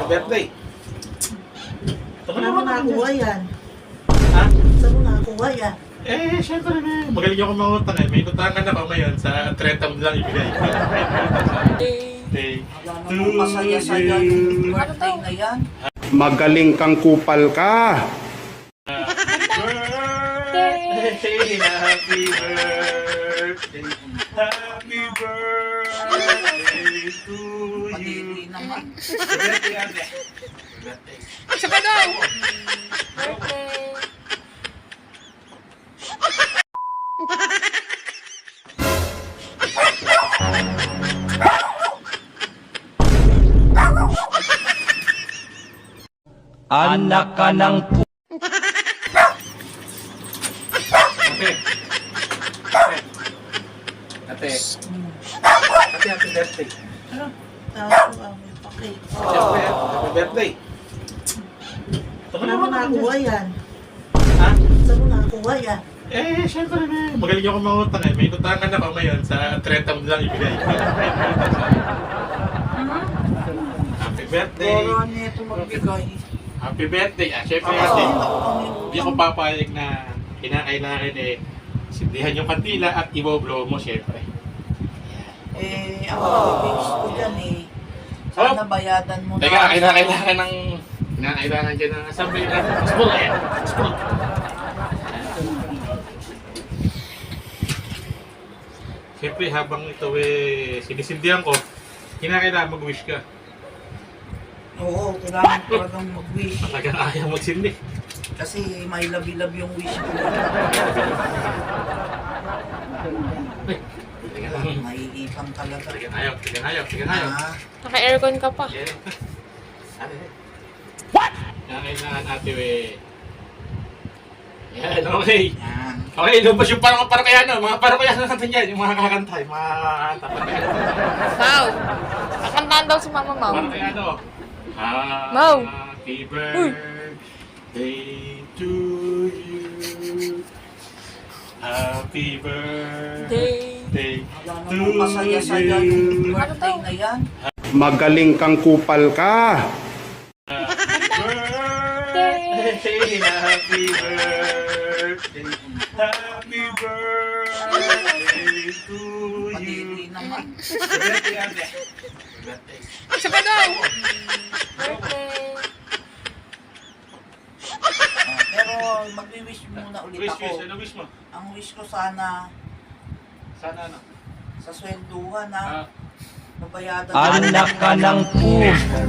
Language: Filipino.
birthday. Saan mo nakakuha yan? Ha? Saan mo nakakuha yan? Eh, syempre na. Magaling ako mangutang eh. May utangan ako ngayon sa 30 mo lang ibigay. Birthday Wala to namang masaya-saya yung you. birthday na yan. Magaling kang kupal ka. Birthday, happy birthday, happy birthday to you. Madili naman. Birthday, ate. Birthday. Isa pa daw! Birthday! Anak ka ng Ate. Ate. Ate, happy birthday. Ano? Tapo ang pakay. Siyempre, happy birthday. Saan mo nakakuha yan? Ha? Saan mo nakakuha yan? Eh, syempre na. Magaling ako mangutang eh. May utangan ako ngayon sa 30 mo lang ibigay. Happy birthday. Goro nito magbigay. Happy birthday. Ah, syempre Ako, ate. ako ang yung Hindi ko papayag na kinakailangan eh sindihan yung kandila at iboblow mo syempre. ako wish ko dyan eh. Sana bayadan mo Teka, kinakailangan dyan ng assembly na sport eh. Sport. Siyempre habang ito eh sinisindihan ko, kinakailangan mag-wish ka. Oo, kailangan talagang mag-wish. Talagang ayaw magsindi. Kasi may labi-lab yung wish ko. Teka lang. Maiipang talaga. Talagang ayaw, talagang ayaw, talagang ayaw. Ah, Naka-aircon ka pa. Yeah. Ano eh? What? Kailangan ate eh. Yan, okay. yan. Okay, lumabas yung parokayano. Mga parokayano natin yan. Yung mga kakanta. Yung mga tapat na yan. Mau! Kakantahan daw si Mama Mau. Parokayano. Mau. Happy birthday to you. Happy birthday Wala to namang masaya-saya yung you. birthday na yan. magaling kang kupal ka. Birthday, happy birthday, happy birthday to you. Madili naman. Birthday, ate. Birthday. Isa pa daw! Birthday! Pero magwi-wish muna ulit Wish, ako. wish. Ano wish mo? Ang wish ko sana Sana ano? sa swelduhan na Ah, mabayadan. Anak ka ng pu.